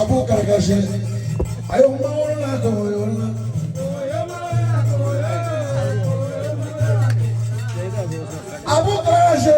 Abu Karagashi, I don't know. Abu Karagashi,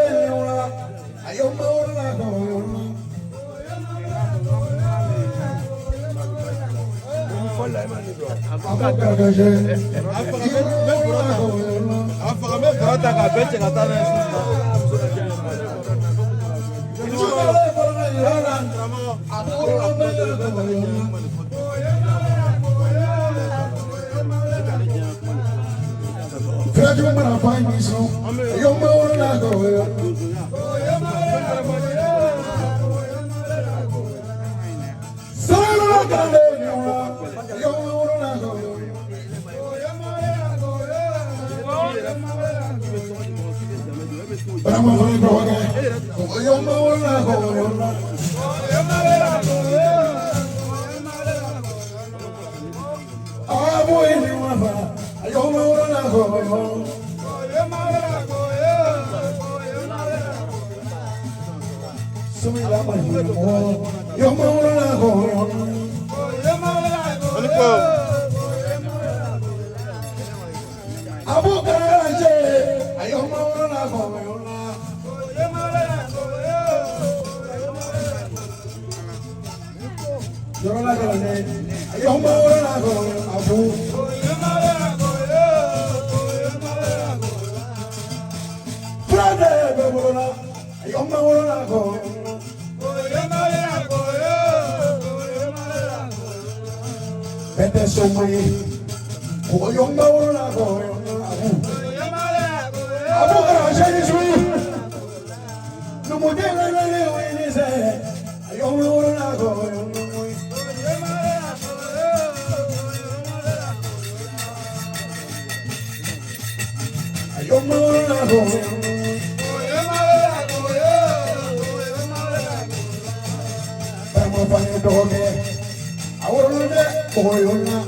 I don't know.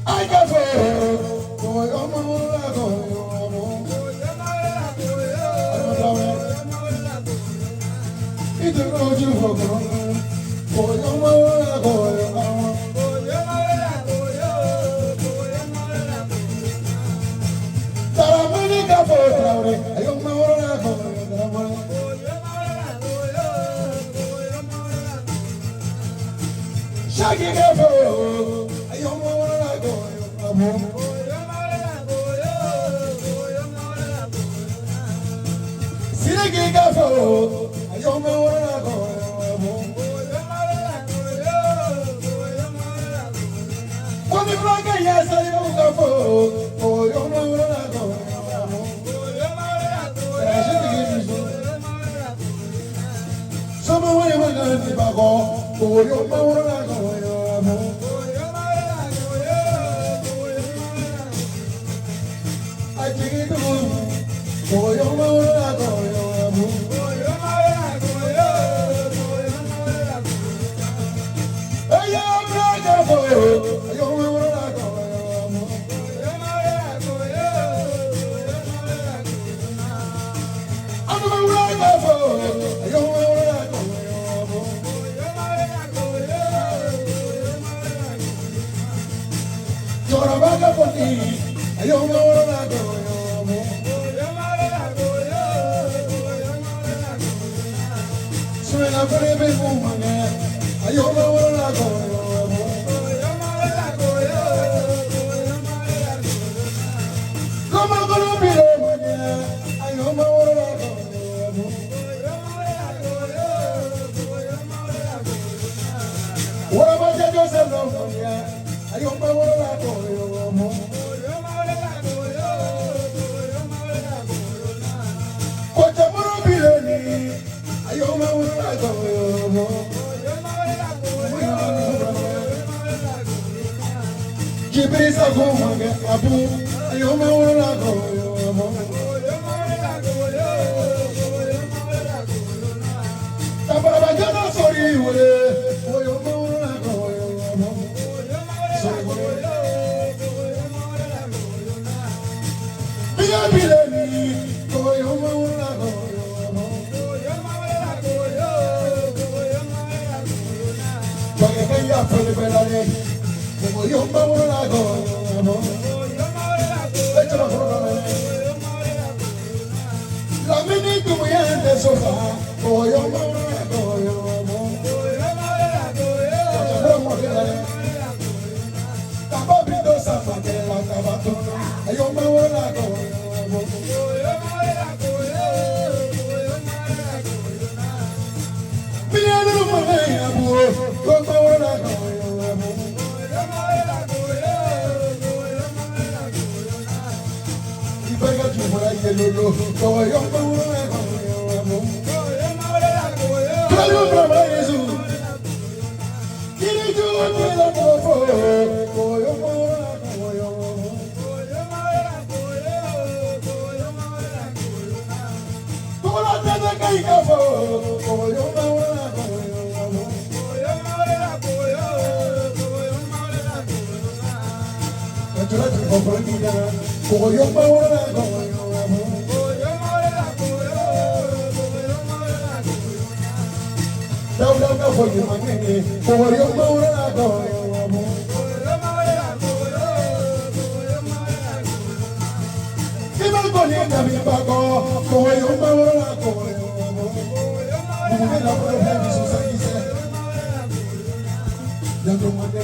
I got Ituruju hokono, koyo mawala koyo awa. Taramani kafo traure, ayo mawala koyo taramani. Shaki kafo, ayo mawala koyo awa. Siriki kafo, ayo mawala koyo awa. Wani flaga yasa yo kafo, koyo mawala koyo awa. Sama wani magani bako, koyo mawala koyo awa. Ajigi tu, koyo mawala koyo awa. Ayo braga koyo, ayo mawala koyo awa. Anu braga koyo, ayo mawala koyo awa. Chora baga poni, ayo mawala koyo awa. Suena breve mumane, ayo mawala koyo awa. Como colombiano mane, ayo mawala koyo awa. Ora baja Joseph no mane, ayo mawala koyo awa. Kocha morobireni, ayo mawala koyo awa. Jibrisa kumage abu, ayo mawala koyo awa. Tabara jana sori wole, ayo mawala koyo awa. Biya bileni, koyo mawala koyo awa. Bage kaya fele belane, koyo mawala koyo awa. Echara foro la mini kumuyende sofa, koyo mawala koyo awa. Echara foro Kababido safatela kabatona, ayo mawala koyo awa. Biya no mane abu, koyo mawala koyo awa. Ibega jumura yelolo, koyo mawala koyo awa. Kalu brahma Yesu, kiri juwa nila kofo, koyo mawala koyo awa. Kola tete kai kafo, koyo mawala koyo awa. Echara foro koyo mawala koyo awa. Daula ka foyi mangene, koyo mawala koyo awa. Kiba koni kami bako, koyo mawala koyo awa. Mungkin la problemi susahise. Yanto mande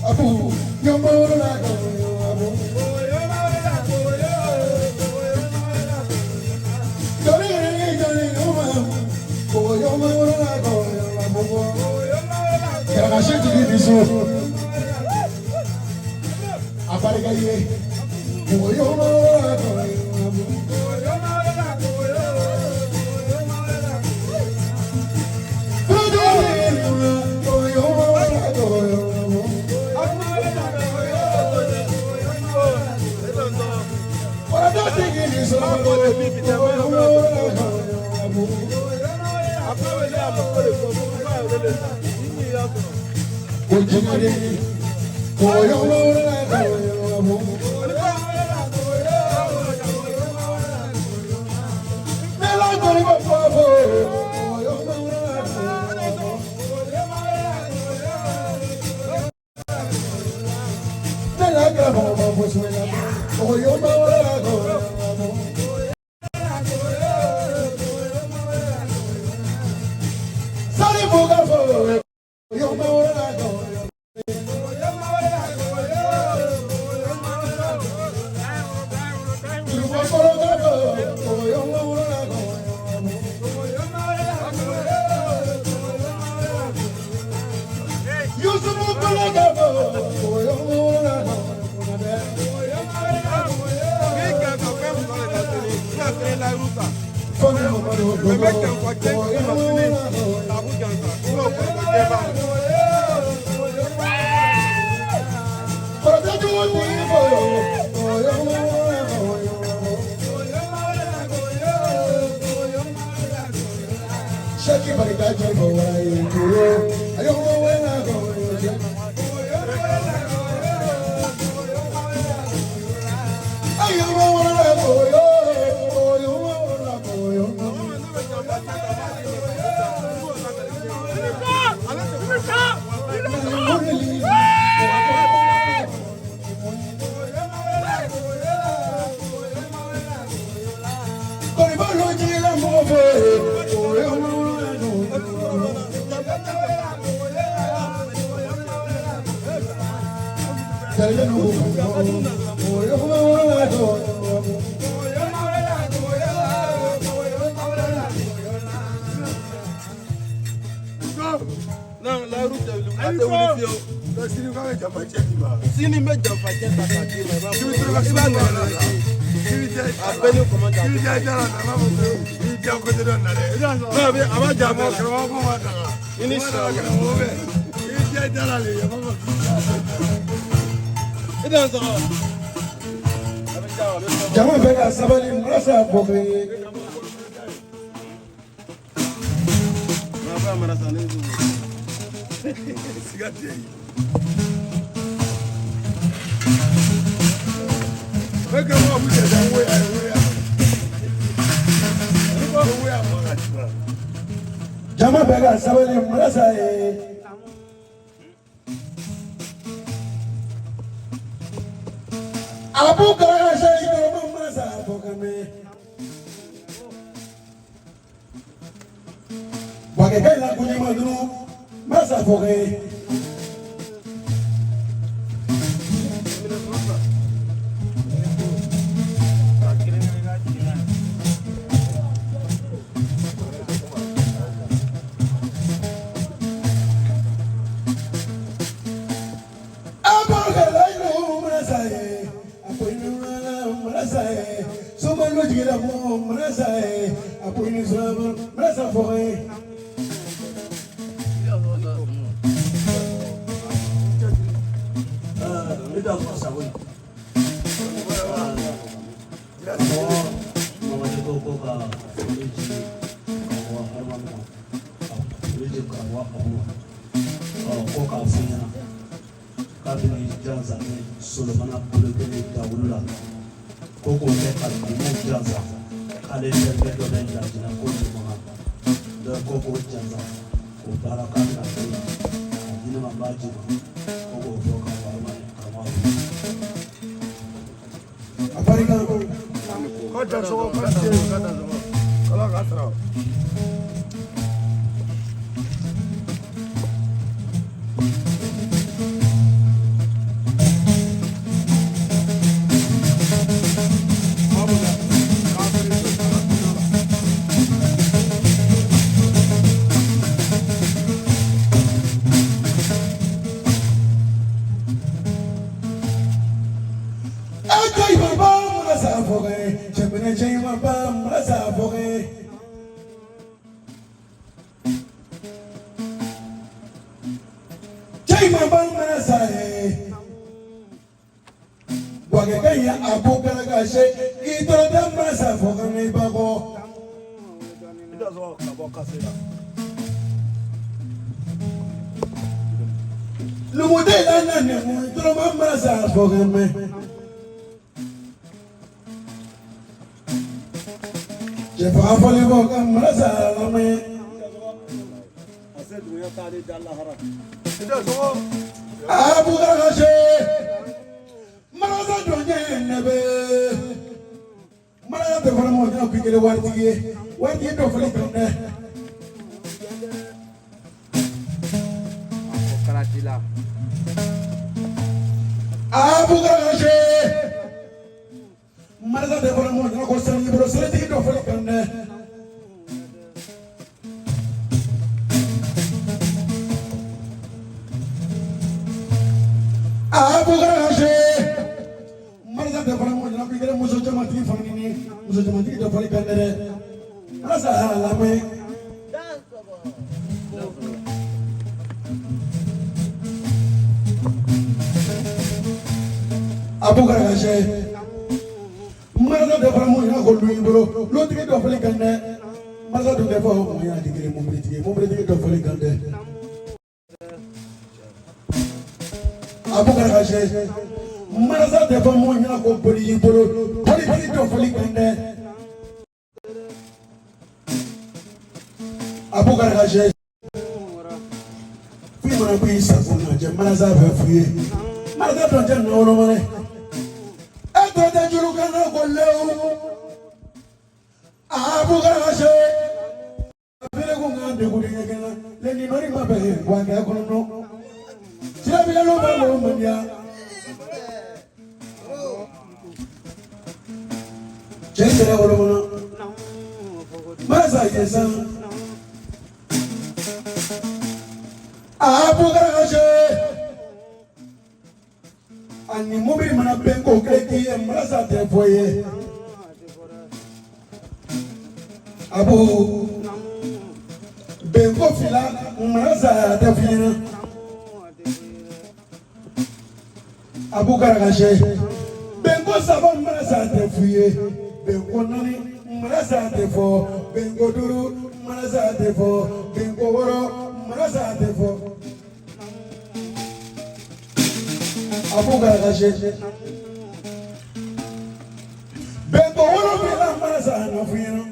abu, yo mawala koyo awa. Koyo mawala koyo awa. Kera shiti bisu. Aparega ye. Koyo mawala koyo awa. Koyo mawala koyo awa. Ora dati bisu. Koyo mawala koyo awa. Ojimade, koyo mawala koyo awa. Mela kori bapavo, koyo mawala. Jama bega sabali mrasa bobe. Maba marasa lezu. Sigati. Bega mo buja danwe awe. Jama bega sabali mrasa Abu Kara Shaykh Masa Bokame Bagay la kuni madru Masa Bokay Abu Garagache. Marza de Framoya Golubro, Lotri of Licande, Marza de Moya, the Mobility of Licande. Abu Garagache. Marza de Framoya Golubro, Politics of Licande. Abu Garagache. We want to be something, Marza of Free. Marza don't know no money. Ata juru kana goleu Abu Garagache Abele kungande kulikena leni nori mabe wanga kono Sirabila lo balo manya Jengere wolo Maza yesa Abu Garagache Ani mobile mana bengo kreki embraza te foye Abu bengo fila embraza te fina Abu Garagache bengo sabo embraza te fuye bengo nani embraza te fo bengo duru embraza te fo bengo woro embraza te fo Abu Garagache Bengo wolo bila marasa na fino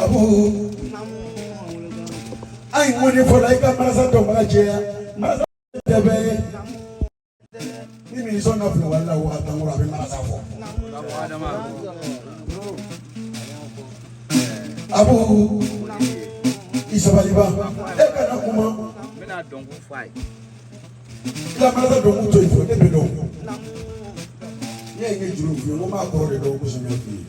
Abu Ai mwini fola ika marasa tombache Marasa tebe Mimi niso na fino wala wata ngura bi marasa fo Abu Isabaliba, eka na kuma. Mena dongo fai. La mala dongo to ifo ebe dongo. Ye nge juru fi, mo ma ko re dongo so me fi.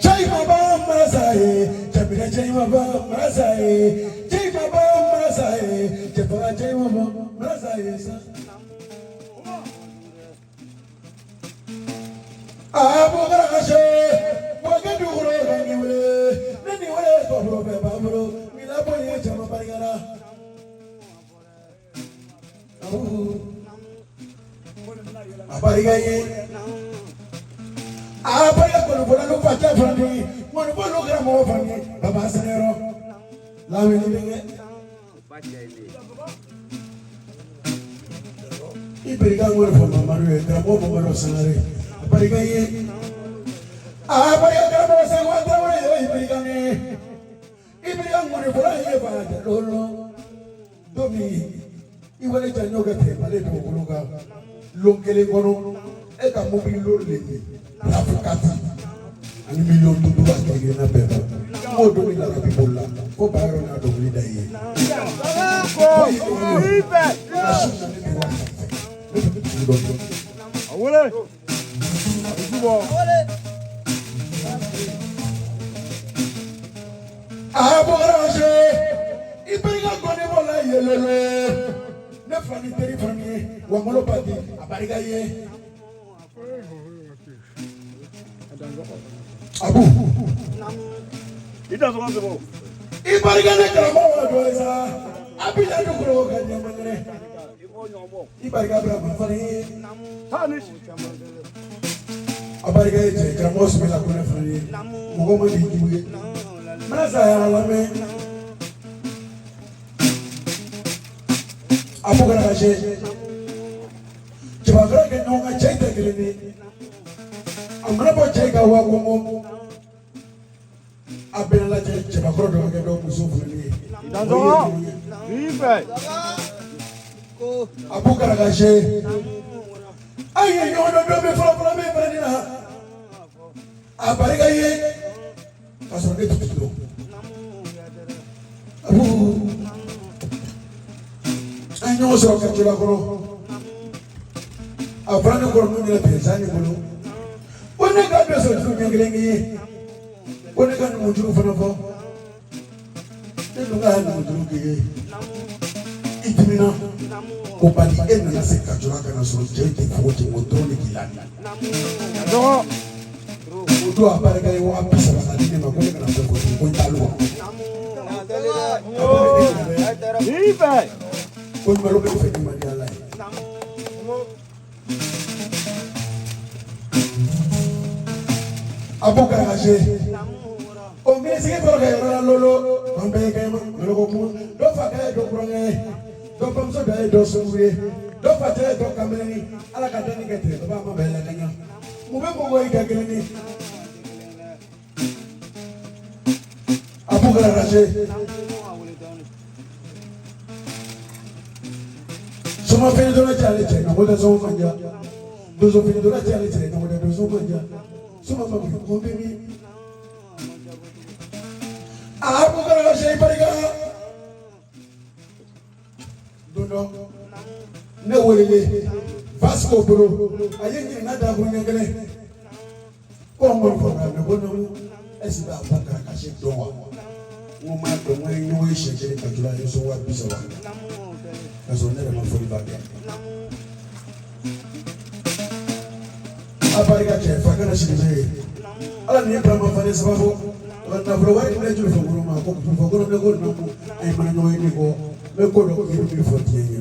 Jai baba marasaye. Jai Baba Marasaye, Jai Baba Marasaye, Jai Baba Marasaye. Abu Garagache, Wagaduro, Naniwale, Tobro, Babro, Milaboye, Jama Barigara. Abarigaye. Abariga Kolo Pacha Frani, one hologram Frani, Baba Sanero, Lavin. Iberigan word from Maria, Gramo Sanare, Abarigaye. Abariga Sanwata, Iberigan. Iberigan word for a Lolo, Domi, Iwale Janoga, Paleto Kuluga, Longele Gono, Eka Mobile Rafukati, and $1 million to do that again. A better. More doing that people for Byron out of Lida. Abu, he doesn't want to go. If I get a more, I'll be like a grow. If I got a funny, Tarnish. Abarigate, Gramos Milacunafani, Mogomadi, Mazaya Lame, Abu Garagache, Javaga, no, I checked the green. I'm going to take a walk. I've been like a Javago, get up with Sufri. Abu Garagache. I know the baby from me, Abarigaye. That's what they do. Abu. I know so much Javago. A brand of Gormuna, Tanzania. When they got this, when they got Muju for the phone. nunga na mudruke itimina ko bali en na se kajura kana so jete fote montoni kilani ndo udo apareka yo apisa na dine makole kana ko talo ibe ko malo ko fe mali ala abu karaje o mi sigi to ga yoro lolo on be ga ma lo ko do fa ga do kurange do pam so ga do sumure do fa te do kameni ala ka tani ga te ba ma be la kanya mu be mo go ga geleni abu karaje suma fe do la chale che na mo da so manja do so fe do la chale che na mo da do so manja suma ma ko be mi abu karaje pariga dondo ne wolele Vasco bro ayengi na da bro ngene ko mo ko na ko no esi ba abu karaje do wa mo ma do mo ni wo ise kire ka jula yo so wa bisa wa kaso ne ma fo ba ga apariga che fa kana shi ne ala ni brahma fa ne sababu na bro wa ni julu fo ma ko fo ne ko no ai ma no ni ko me ko do ni fo ti ni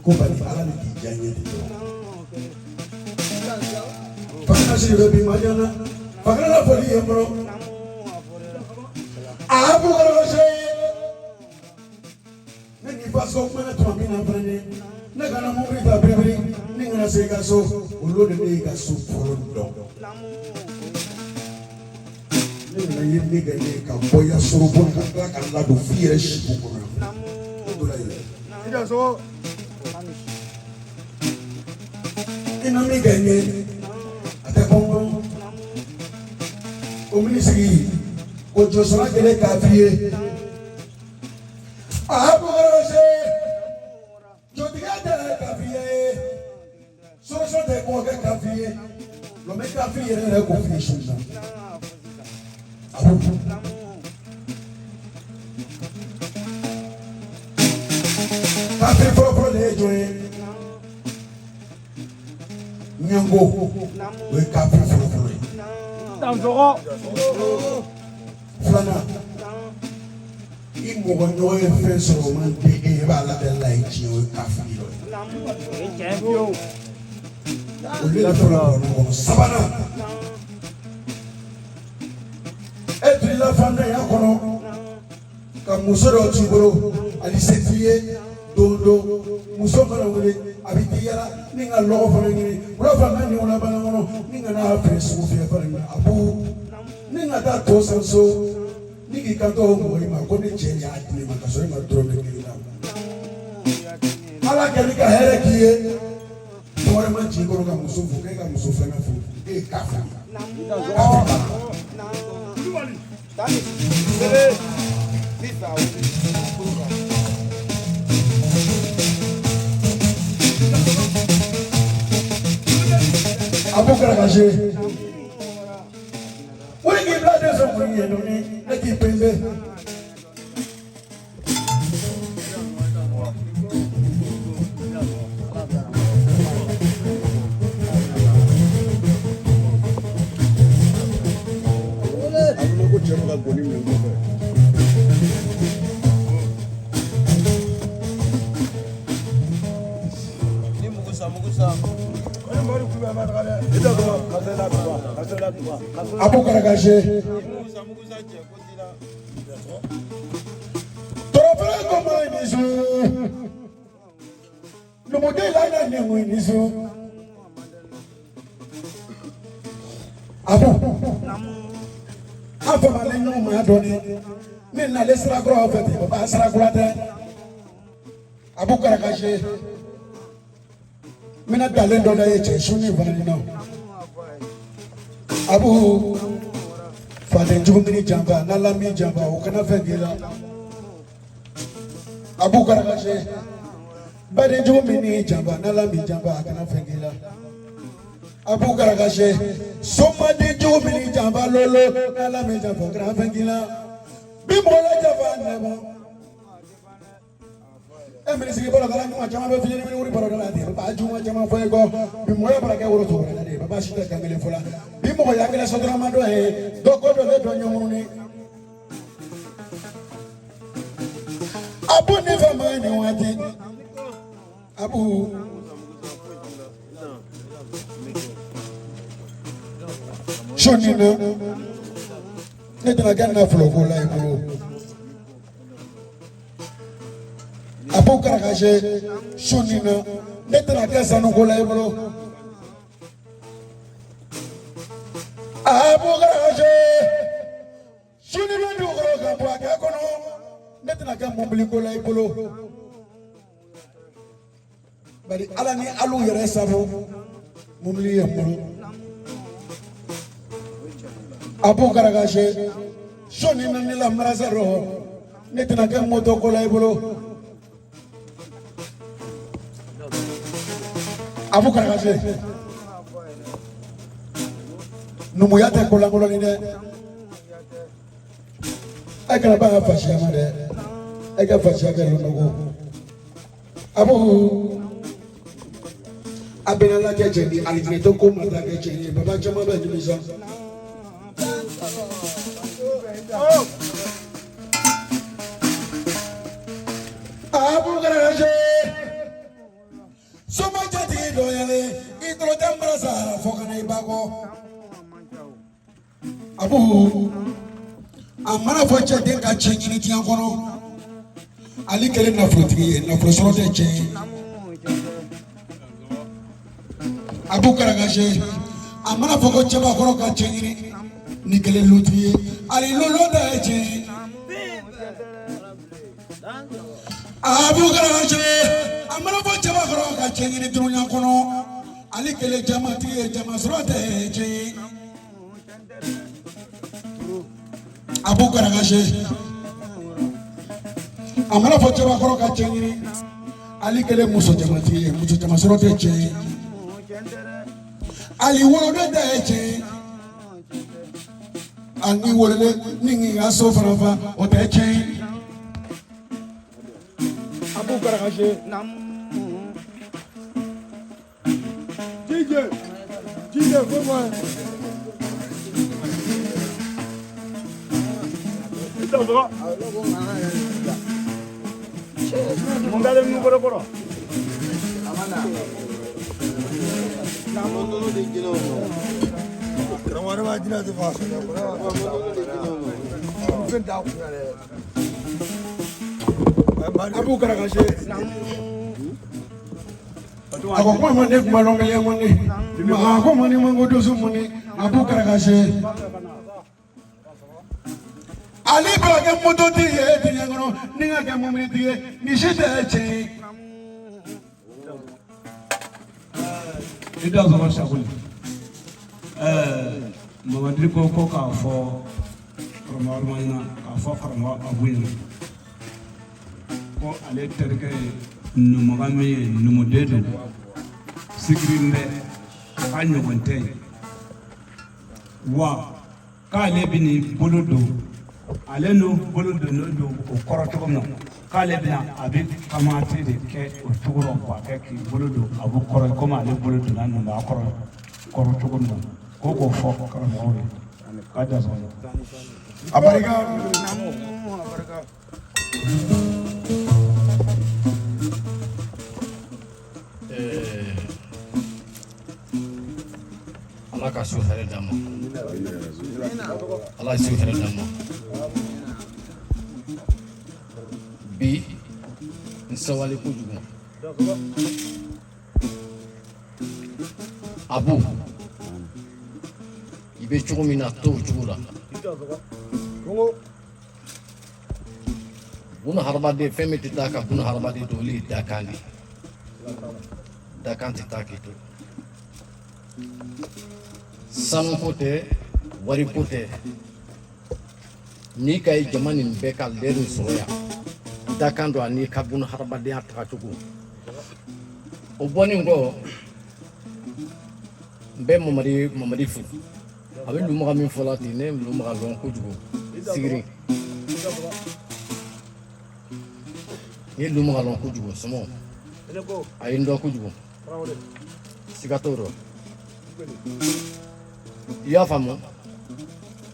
ko ba ni ala ni janye ti fa kana shi be bi ma jana fa kana fo li bro abu ko she ne ni fa so ma na to mi na brane ne kana mo bi ta brebri ni ngana se ga so o lo de ni ga so fo do na ye nigga ye ka boya sorobo ka ka la do fiere shibu ko na ida so ina nigga ye ate bongo o ministry o josora kele ka fie abu garose jodiga de ka fie so de ko ka fie lo me ka fie re ko fie shunda Kafe foro le joye nyango we kafe foro tanzoro flana imo gonyo e feso man de e ba la de la ichi we kafe lo champion o le foro no sabana et la fanda ya kono ka musoro tiboro ali setie dondo muso mara wele abiti yala ninga logo fana ngini wala fana ni wala bana ngono ninga na fesu fe fana abu ninga da to sanso nigi kanto ngo ma ko ne cheli ati ma kaso ma drone ngini na ala kelika here kiye tore man chi ko ka muso fu ke ka muso fana fu e kafa Abu Karaje. What do you give blood as a free? Let you pay. Abu Karaje. Torofere como inisu. No modelo ainda nem o inisu. Abu. Afa male no ma doni. Ni na le sra gro ofete ba sra gro Abu Karaje. Mina dalendo na yeche shuni vanino. Abu Fade Jumini Jamba, Nalami Jamba, Okana Fengila Abu Karaje Bade Jumini Jamba, Nalami Jamba, Akana Fengila Abu Karaje Soma de Jumini Jamba, Lolo, Nalami Jamba, Akana Fengila Bimola Javana. Emerisi bora kala nyuma chama be fili ni uri bora la de ba juma chama foi go bi moya para ke woro to na de ba shita kangele fola bi mo ya kala sodra mando e do ko do do nyomu ni abu ni fa ma ni wati abu shoni no ne de la ganna flo ko la ko Abu Karakaje, Shunina, Netra Casanugola, Abu Karakaje, Shunina Dugoga, Pagacono, Netra Camublicola, but Alani Alu Resavo, Mumli, Abu Karakaje, Shunina Nila Marazaro, Netra Camotocola. Abu Karakaje numuyate kolangolo ni de ekala ba fashi amade eka fashi agero nogo abu abenala keje di aligneto ko mata keje ni baba chama ba dimisa Abu Karakaje Soma jadi doyale itro jambrasa fokana ibago abu amana focha de ka chenyi ni tian kono ali kele na frotri na frosoro de che Abu Karakaje amana foko cheba kono ka chenyi ni kele lutri ali lolo de che Abu Karakaje amana fo chaba koro ka chengi ni dunya kono ali kele jamati jama srote che Abu Karakaje amana fo chaba koro ka chengi ni ali kele muso jamati muso jama srote che ali woro de che ani wolele ningi aso farafa o de che Abu Karakaje Jije fuma Ito Mungale mungkoro koro Amana Namono de kilo Kamara wajina de fasa Abu Karakaje Ako kwa mane kumalonga ya mane ako mane mangodo sumune Abu Karakaje Ali braga moto tie tinyangono ninga ke mumri tie nishite che Ida zama shakuli Mamadri ko ka fo Karama Armaina ka fo Karama Abuina ko ale terke numagame numudedo sigrimbe kanyogonte wa kale bini bolodo ale no bolodo no do o koroto no kale bina abi kamati de ke o tuguro kwa ke ki bolodo abu koro ko ma le bolodo nan no akoro koroto no ko fo Karama we kada so Abariga Allah ka su hare da mu Allah su hare da mu bi nsawali kujugu abu ibe cogo min na to cogo la buna hadamaden fɛn min tɛ taa ka buna hadamaden to olu ye dakan de dakan tɛ taa k'i to sanu ko tɛ wari ko tɛ n'i ka ye jama nin bɛɛ ka lɛri sɔrɔ yan dakan don ani ka buna hadamadenya tagacogo o bɔnin kɔ n bɛ mamadi fo a bɛ lumaga min fɔ la ten ne lumaga dɔn kojugu sigiri ni lumu ka lɔn kojugu sɔmɔ a ye n dɔn kojugu siga t'o rɔ i y'a faamu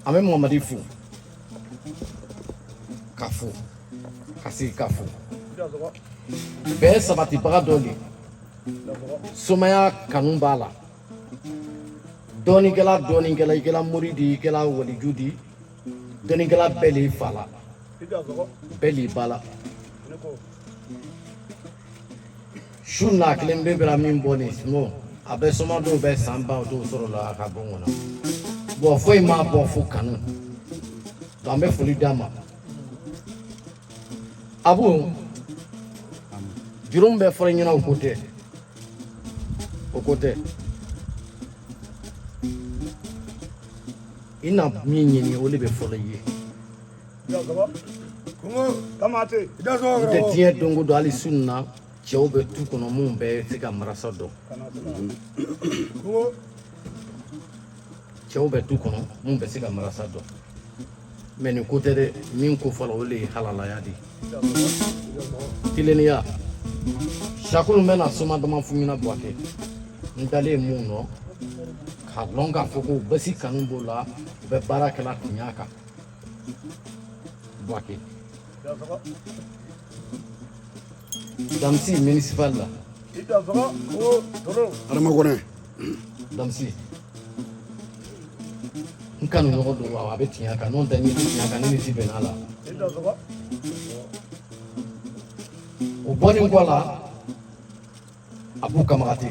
an bɛ mamadi fo ka fo ka sigi ka fo bɛɛ ye sabatibaga dɔ de somaya kanu b'a la dɔɔninkɛla i kɛla mori di i kɛla waliju di dɔɔninkɛla bɛɛ l'i fa la bɛɛ l'i ba la su n'a kelen bɛ bɛra min bɔ nin simo a bɛ somadenw bɛ san ban o t'o sɔrɔ la a ka bɔ n kɔnɔ bɔn foyi m'a bɔ fo kanu donc an bɛ foli d'a ma abu jurum bɛ fɔra ɲɛna o ko tɛ i na min ɲini o de bɛ fɔlɔ i ye i tɛ diɲɛ don o don hali su na cɛw bɛ tu kɔnɔ minnu bɛ se ka marasa dɔn cɛw bɛ tu kɔnɔ minnu bɛ se ka marasa dɔn mɛ nin ko tɛ dɛ min ko fɔlɔ o de ye halalaya de tileniya sakulu bɛ na soma dama fu ɲɛna Buwake n dalen mun nɔ k'a dɔn k'a fɔ ko basi kanu b'o la u bɛ baara kɛla tiɲɛ kan Buwake Damsi municipal la Adamakonɛ Damsi n kanu ɲɔgɔn don wa a bɛ tiɲɛ kan n'o tɛ ni tiɲɛ kan ne ni si bɛnna la o bɔlen kɔ la a b'u kamagate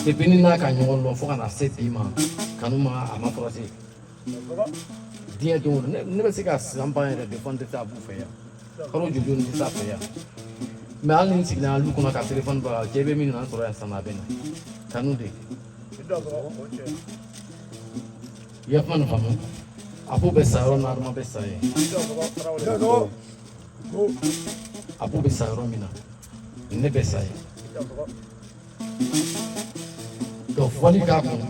depuis ni n'a ka ɲɔgɔn dɔn fo ka na se bi ma kanu ma a ma kɔlɔsi diɲɛ don o don ne bɛ se ka san ban yɛrɛ de fɔ n tɛ taa b'u fɛ yan kalo joli n tɛ taa fɛ yan mɛ hali ni n sigilen an lu kɔnɔ ka telefɔni bɔ a cɛ bɛ min na sɔrɔ yan san a bɛ na kanu de i ye kuma nin faamu a b'u bɛ sa yɔrɔ min na adama bɛ sa yen a b'u bɛ sa yɔrɔ min na ne bɛ sa yen donc fɔli k'a kun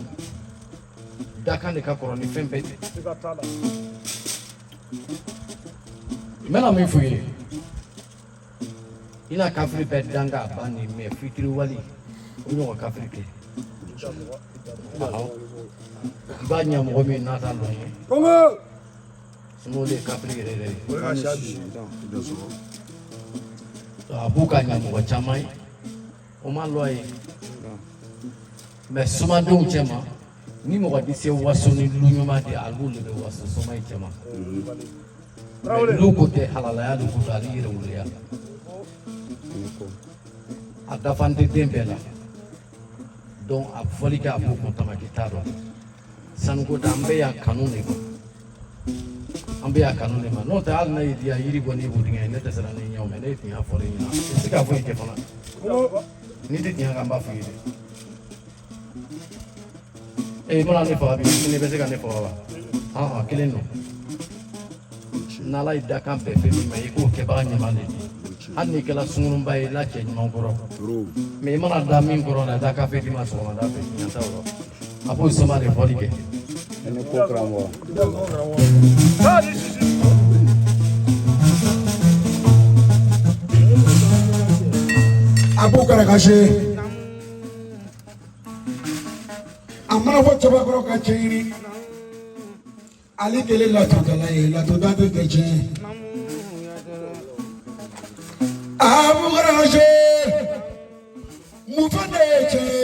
dakan de ka kɔrɔ ni fɛn bɛɛ n bɛna min f'u ye i n'a kafiri bɛɛ dan k'a ban nin mɛ fitiri wali o ɲɔgɔn kafiri tɛ i b'a ɲɛ mɔgɔ min n'a t'a dɔn ye sinon o de ye kafiri yɛrɛ yɛrɛ ye a b'u ka ɲɛ mɔgɔ caman ye o ma lɔ ye mɛ somadenw cɛ ma ni mɔgɔ tɛ se waso ni lu ɲuman de a b'olu de bɛ waso soma in cɛ ma mɛ n'u ko tɛ halalaya de ko don ale yɛrɛ woloya a dafan tɛ den bɛɛ la donc a fɔli kɛ a b'o kun tamaki t'a dɔn sanuko tɛ an bɛ yan kanu de ma an bɛ yan kanu de ma n'o tɛ hali n'a y'i diya yiri bɔ n'i budingɛ ne tɛ siran ne ɲɛ mɛ ne ye tiɲɛ fɔ ne ɲɛna i tɛ se k'a fɔ i tɛ fana n'i tɛ tiɲɛ kan n b'a fɔ i ye dɛ i mana ne faga bi sini bɛ se ka ne faga wa kelen don n'ala y'i dakan bɛɛ fɛn min ma i k'o kɛbaga ɲɛma de di hali n'i kɛla sunkurunba ye i la cɛ ɲuman kɔrɔ mɛ i mana da min kɔrɔ la i da kafe d'i ma sɔgɔmada fɛ tiɲɛ t'a rɔ a b'o soma de fɔli kɛ a b'o karakase a mana fɔ cɛbakɔrɔ ka cɛ ɲini ale kelen latodala ye latoda bɛ kɛ tiɲɛ a b'o karakase muso de ye tiɲɛ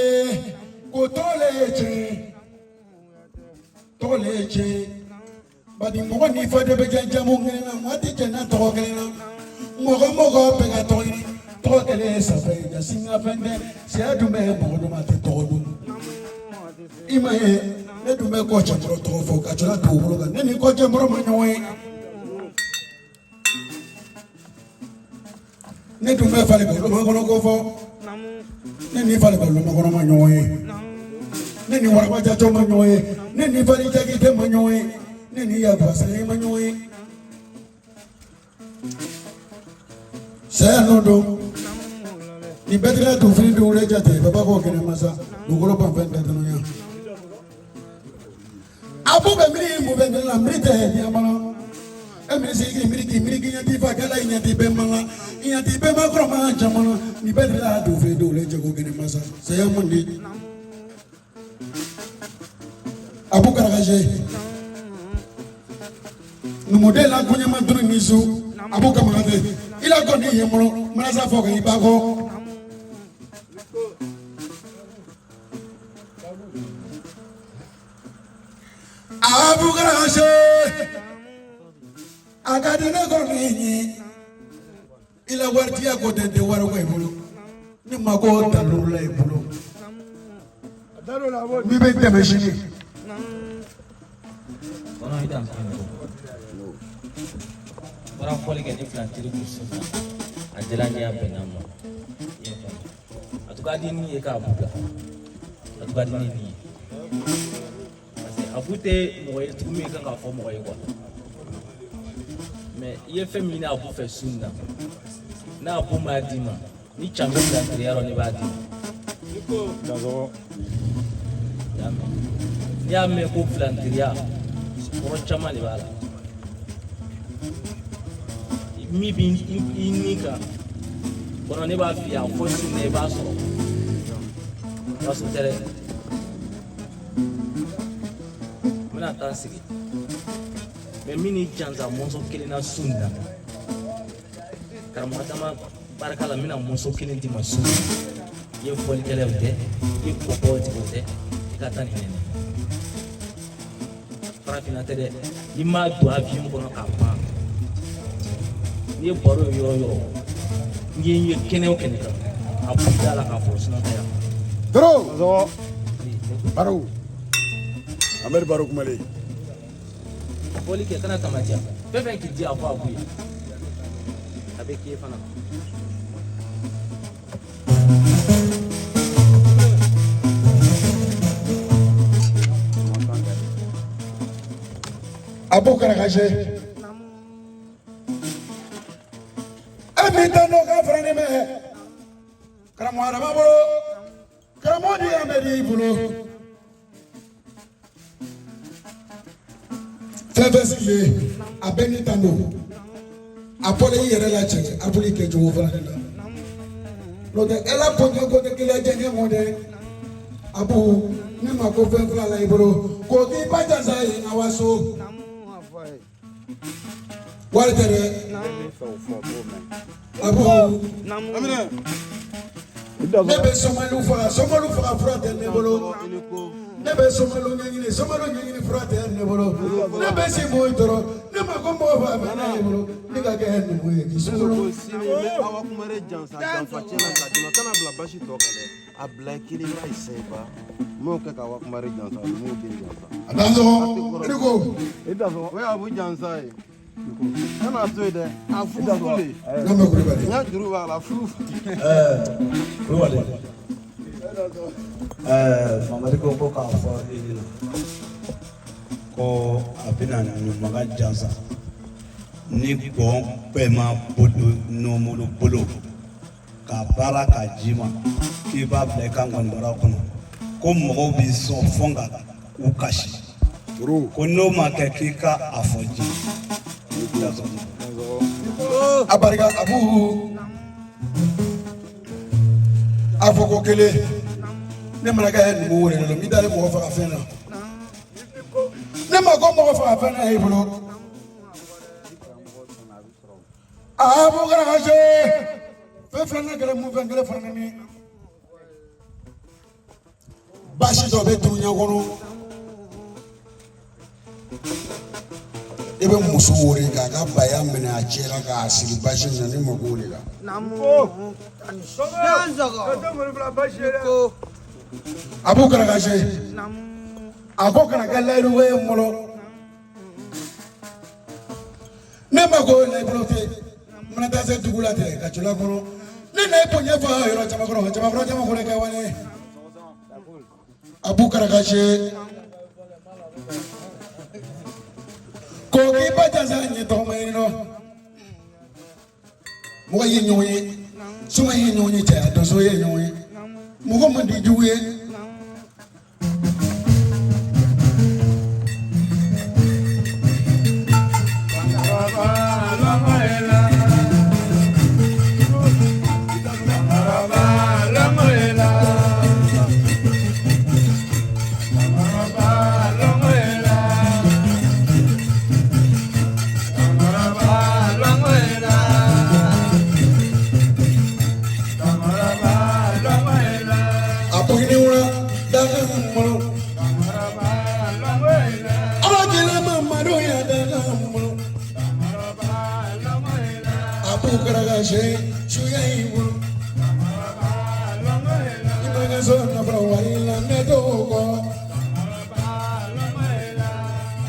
ko tɔgɔ le ye tiɲɛ tɔgɔ le ye tiɲɛ bari mɔgɔ ni fɔ de bɛ kɛ jamu kelen na mɔgɔ tɛ jɛn n'a tɔgɔ kelen na mɔgɔ bɛ ka tɔgɔ ɲini tɔgɔ kelen ye safa ye nka singa fɛn tɛ saya dun bɛ mɔgɔ dɔ ma tɛ tɔgɔ dun i ma ye ne dun bɛ kɔ cɛkɔrɔ tɔgɔ fɔ ka tila dugukolo kan ne ni kɔ cɛkɔrɔ ma ɲɔgɔn ye ne dun bɛ fali ka lɔmakɔnɔ ko fɔ ne ni fali ka lɔmakɔnɔ ma ɲɔgɔn ye ne ni warabajatɔ ma ɲɔgɔn ye ne ni fali jakite ma ɲɔgɔn ye ne ni yaguwasale ma ɲɔgɔn ye saya n'o don ni bɛɛ tigɛ tufin dun wele jate baba ko kɛnɛ masa dugukolo ban fɛn tɛ dɔnniya a Abuka miri muvenge la mrite diamana. Emirisi miri nyati fakala nyati bemala. Nyati bema kroma jamana. Ni bedla do fe do le jago gene masa. Saya mundi. Abuka ragaje. Nu model la kunya manduru nisu. Abuka magade. Ila goni yemro. Masa foka ibago. Abuka ragaje. Agadene goni. Ila wartia ko de waro ko ibulu. Ni mako taluru la ibulu. Mi be temeshini. Kono idam kino. Bara foli ke different tiri kusuna. Ajelani ya benamo. Yefa. Atukadi ni e ka abuga. Atukadi ni. Parce abute moye tumi kan ka fo moye kwa. Mais il fait mina abu fe sunna. Na abu madima. Ni chambe da triaro ni badi. Dazo. Ya me ko plantiria. Ko chama ni bala. Mi bin inika. Kono ne ba fi a ko sunne ba so. Ba so tere. Mina tansigi. Me mini janza monso kelina sunna. Karamata ma barakala mina monso kelin di masunna. Ye foli kele ude, ye popo ti ude, ikata ni nene. Parafina tere, ima do avion kono kapa. Ni boro yo. Ni kene o kene ka. Abuda la ka force na ya. Dro. Zo. Baro. Amer baro kumale. Foli ke kana kamatia. Pepe ki di afa abuya. Abe ki fana. Abuka ragaje. Amitano ka frane me. Karamo arama bolo. Karamo di amedi bolo. Fefesile abeni tando. Apole yere la che, apole ke jo frane la. Lo de ela ponyo ko de kila jenge mode. Abu ni mako fefla la ibolo. Ko ki paja sai awaso. What is it? Abu, nebe somalu fa frate nebolo. Nebe somalu nyini frate nebolo. Nebe si moitoro, nema kombo fa bana nebolo. Nika ke hen moye kisolo. Awa kumare jansa janfa chena kadima kana bla bashi toka le. Abla kili mai seba. Mo ke ka awa kumare jansa mo ke jansa. Adanzo, ediko. Edazo, we abu jansa e. Ana toide, afu kule. Namba kulibali. Nya juru wala fu. Kulibali. Mamadi ko ka fɔ ini ko a bɛna ɲumaga jansa ni gbɔn bɛɛ ma bodo n'omolo bolo ka baara ka ji ma k'i b'a bila i ka ŋɔnibara kɔnɔ ko mɔgɔw b'i sɔn fɔ ka u kasi ko n'o ma kɛ k'i ka a fɔ ji. Abarika Abu Afoko kele ne malaga hen mo wore lo mi dale mo fa afena ne ma ko mo fa afena e bolo Abu garaje fe flana gele mo vengele flana ni bashi do be tunya gono ebe muso wore ka ka baya mena a chera ka asiri bashi na ni mo gole la Namu. Abu Karagaje. Abu Karagale way molo. Never go in a blote. Manataze to Gulate, Cachulago. Nene Ponyefa, Rochamagro, Chamagro, Abu Karagaje. Kogi Batazan, Tomino. Moye Noye. Suma yi nyonyi cha dozo ye nyonyi mugo mandi juwe She, Shuyaibur. Ibagason of Rawari, Nedogo.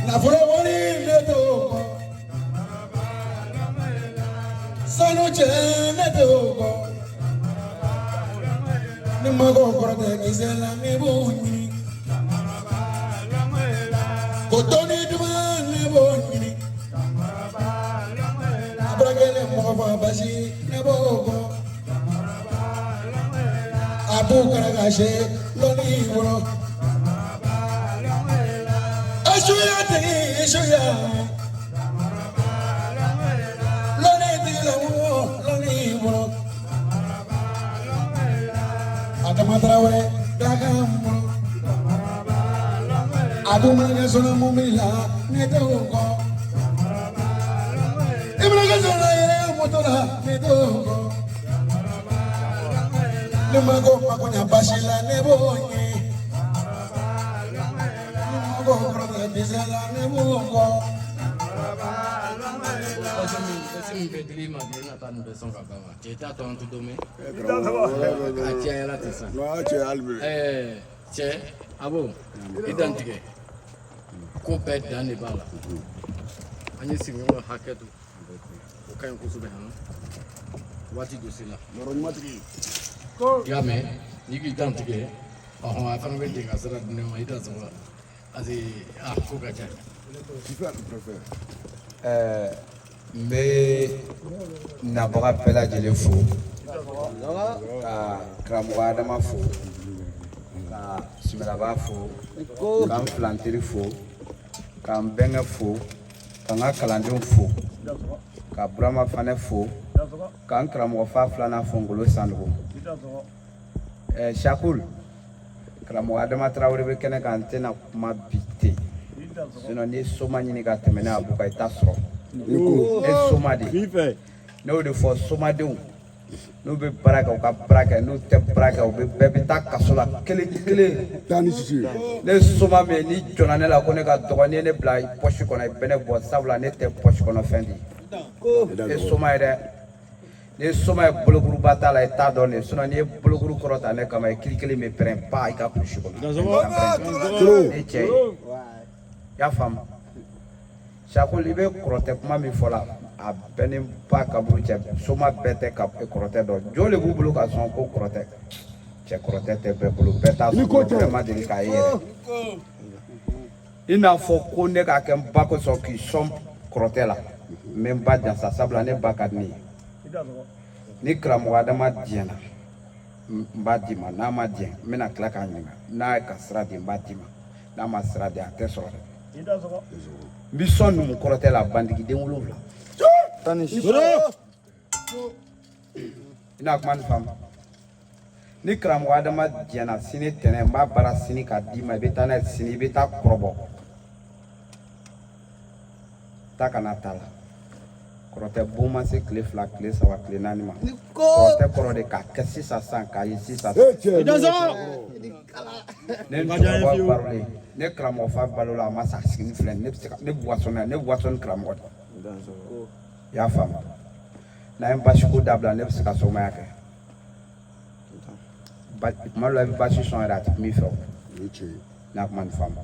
Nafrawari, Nedogo. Sanuche, Nedogo. Nimago, Korte, Gisela, Nebuni. Kotoni, Duman, Nebuni. Abragele, Mova, Bashi, Nebogo. Abu Karagashi, Lonibro. Ashuya, Ashuya. Lonibro. Adamatraure, Dagamo. Adumanga sono mumila, Nedogo. Ibraga sono motora, Nedogo. Lumago makonya bashila nebonye. Lumago brother bizala nebongo. Cɛ abo i dantigɛ ko bɛɛ dan de b'a la an ye sigiɲɔgɔn hakɛ to o ka ɲi kosɛbɛ waati dɔ sera i y'a mɛn n'i k'i dantigɛ a fana bɛ jɛ ka sira di ne ma i da sɔrɔ parce que ko ka ca n bɛ nabaga bɛɛ lajɛlen fo ka karamɔgɔ Adama fo ka Simalaba fo ka n filanteri fo ka n bɛnkɛ fo ka n ka kalandenw fo ka Burama Fanɛ fo ka n karamɔgɔ fa filanan fo Ngolo Sandugu Shakul karamɔgɔ Adama Tarawele bɛ kɛnɛ kan n tɛna kuma bi ten sinon ni soma ɲini ka tɛmɛ ne Abuka i t'a sɔrɔ e soma de ne y'o de fɔ somadenw n'u bɛ baara kɛ u ka baara kɛ n'u tɛ baara kɛ u bɛɛ bɛ taa kaso la kelen kelen ne soma min ni jɔnna ne la ko ne ka dɔgɔ n'i ye ne bila pɔsi kɔnɔ i bɛ ne bɔ sabula ne tɛ pɔsi kɔnɔ fɛn di e soma ye dɛ ni soma ye bolokuruba t'a la i t'a dɔn de sinon n'i ye bolokuru kɔrɔ ta ne kama i kiri kelen bɛ pɛrɛn pa i ka pɔsi kɔnɔ ne cɛ ye i y'a faamu Shakul i bɛ kɔrɔtɛ kuma min fɔ la a bɛɛ ni ba kaburu cɛ soma bɛɛ tɛ ka kɔrɔtɛ dɔn jɔn de b'u bolo ka sɔn ko kɔrɔtɛ cɛ kɔrɔtɛ tɛ bɛɛ bolo bɛɛ t'a sɔn bɛɛ ma deli k'a ye yɛrɛ i n'a fɔ ko ne k'a kɛ n ba kosɔn k'i sɔn kɔrɔtɛ la n bɛ n ba jansa sabula ne ba ka di ne ye ni karamɔgɔ Adama diɲɛna n b'a d'i ma n'a ma diɲɛ n bɛna tila k'a ɲininka n'a ye ka sira di n b'a d'i ma n'a ma sira di a tɛ sɔrɔ dɛ n bɛ sɔn numu kɔrɔtɛ la bandigiden 7 ina kuma ni faamu ni karamɔgɔ Adama diɲɛna sini tɛnɛ n b'a baara sini k'a d'i ma i bɛ taa n'a ye sini i bɛ taa kɔrɔbɔ taa kana t'a la kɔrɔtɛ bon ma se tile 2 tile 3 tile 4 ma kɔrɔtɛ kɔrɔ de k'a kɛ sisan k'a ye sisan ne cɛkɔrɔba barolen ne karamɔgɔ fa balola a ma sa sigini filɛ ne bɛ se ka ne buwasɔnna ne buwasɔnni karamɔgɔ de i y'a faamu n'an ye basiko dabila ne bɛ se ka somaya kɛ kuma dɔ la i bɛ basi sɔn yɛrɛ a tɛ kuma i fɛ o n'a kuma nin faamu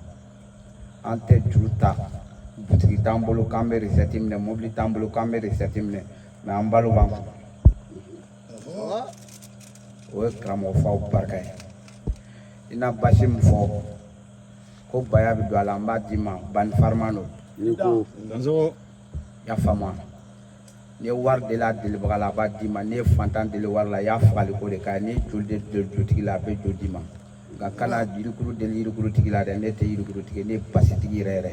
an tɛ juru ta butigi t'an bolo k'an bɛ recette minɛ mobili t'an bolo k'an bɛ recette minɛ mais an balo b'an kun o ye karamɔgɔ faw barika ye i na basi min fɔ ko baya bɛ don a la an b'a d'i ma bani farima don y'a faamu n'i ye wari deli a delibaga la a b'a d'i ma n'i ye fantan deli wari la i y'a fagali ko de k'a ye n'i ye joli de deli jotigi la a bɛ jo d'i ma nka kana yirikuru deli yirikurutigi la dɛ ne tɛ yirikurutigi ne ye basitigi yɛrɛ yɛrɛ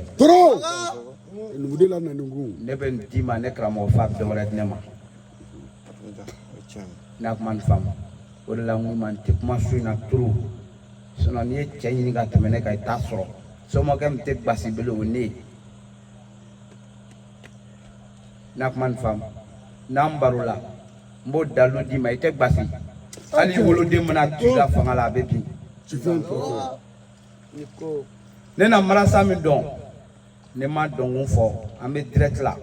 ne bɛ nin d'i ma ne karamɔgɔ fa bɛn wɛrɛ di ne ma n'a kuma nin faamu o de la n ko ma n tɛ kuma so in na trop sinon n'i ye cɛ ɲini ka tɛmɛ ne kan i t'a sɔrɔ somɔgɔ min tɛ basi bele o ne ye n'a kuma nin faamu n'an baro la n b'o dalilu d'i ma i tɛ basi hali i woloden mana tu i la fanga la a bɛ bin ne na marasa min dɔn ne ma dɔnkun fɔ an bɛ direct la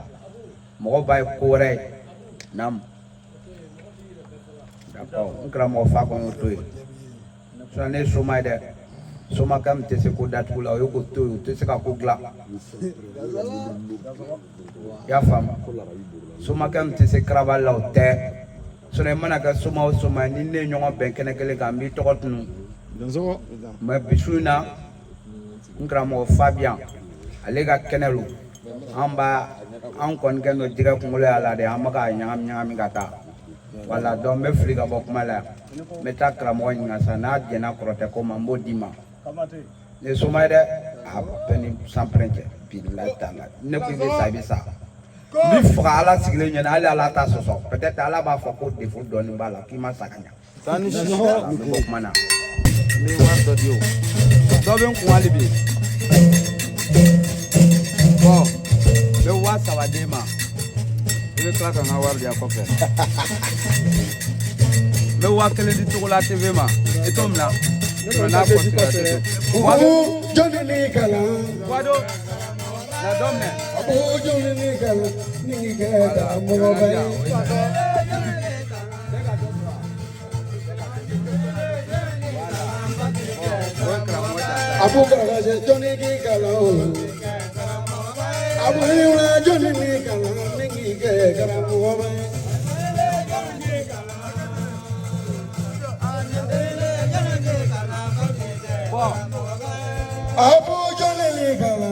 mɔgɔ b'a ye ko wɛrɛ ye naam Gramo Fagon to it. So I need so my dad. So my come to say that will I go to take a cook lap. Yafam. So my come to say craval out there. So the man I got so much so my name young bank and I can meet Tottenham. My Bisuna Gramo Fabian. I leg at Kenelu. Amba Uncle can go direct Mulala de Amaga Yamigata. While I don't be free about my life. Metakra moing as an ad Genacroteco Mambo Dima. The Somada a penny some printer, be like that. No Sabisa. Before Allah Sigling and Allah Tasso, but that Alaba for put the food on Bala, Kima Sakanya. Sanish Mana. me want to do. Don't quality. Oh, the was our dema. We crack an hour de coffee. The work in the Tola TV ma. It's on now. Oh, Johnny Nicola. Wado. La domne. Oh, Johnny Nicola. Nicola, Mova. Abu Galaja, Johnny Nicola. Abu Hila, Johnny Nicola. Nicola, Mova. Abu Johnny Nicola.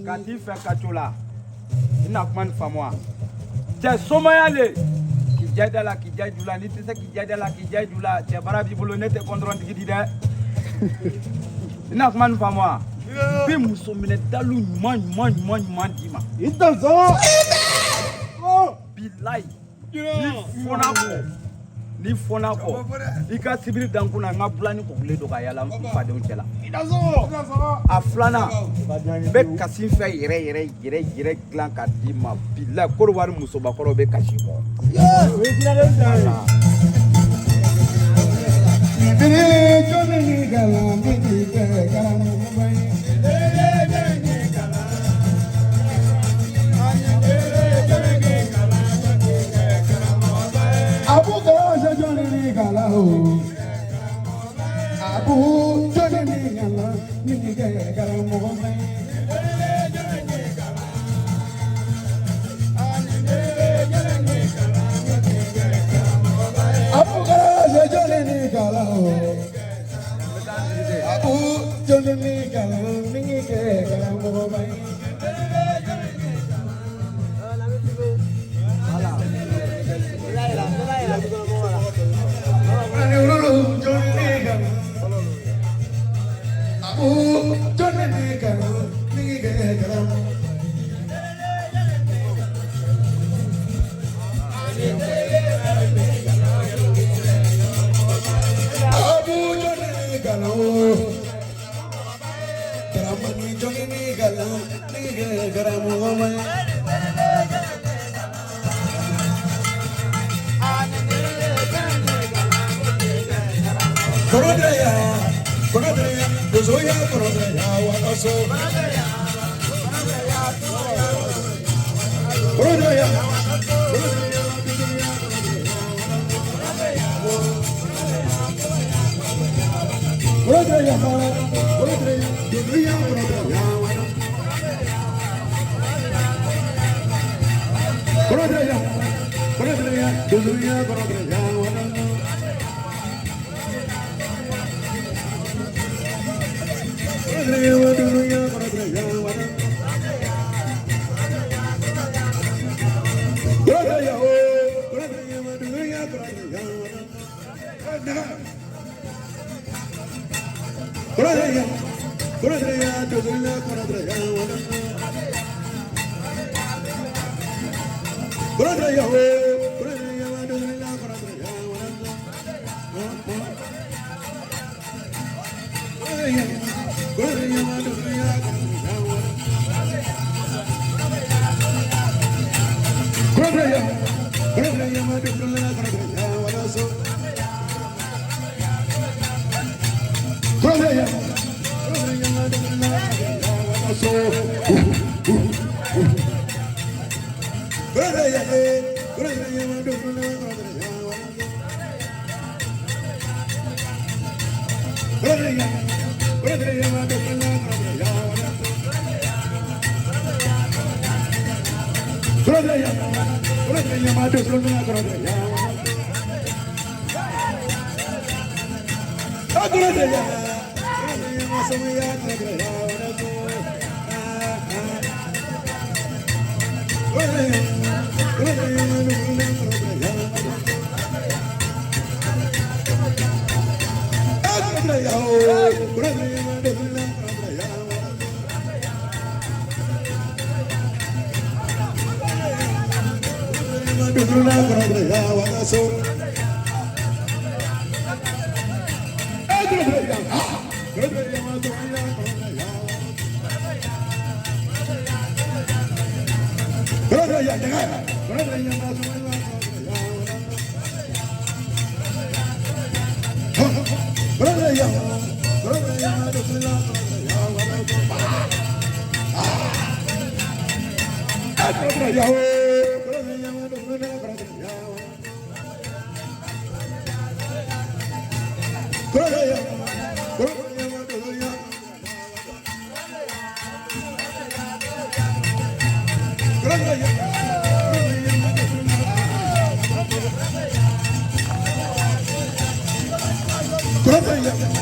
Kati fait Katola. Il n'a pas de femme. C'est Somayale qui jaide là, qui jaide là, ni c'est qui jaide là, qui jaide là. C'est Barabi Boulonnette contre un guide. Il n'a pas de femme. Puis Moussomine Dalou, man, dima. Il est dans ça. Oh, Bilai. Ni fona ko ika sibiri dankuna nga blani ko le do kayala fa de uncela a flana be kasin fe yere glan ka dima billa ko war muso ba ko be kashi ko Bini Johnny Gala, Bini Gala, Abu Gala, Johnny Gala, Abu Johnny Gala, Bini Gala, Abu Gala, Johnny Gala, Abu Johnny Gala, Bini Gala, Brother,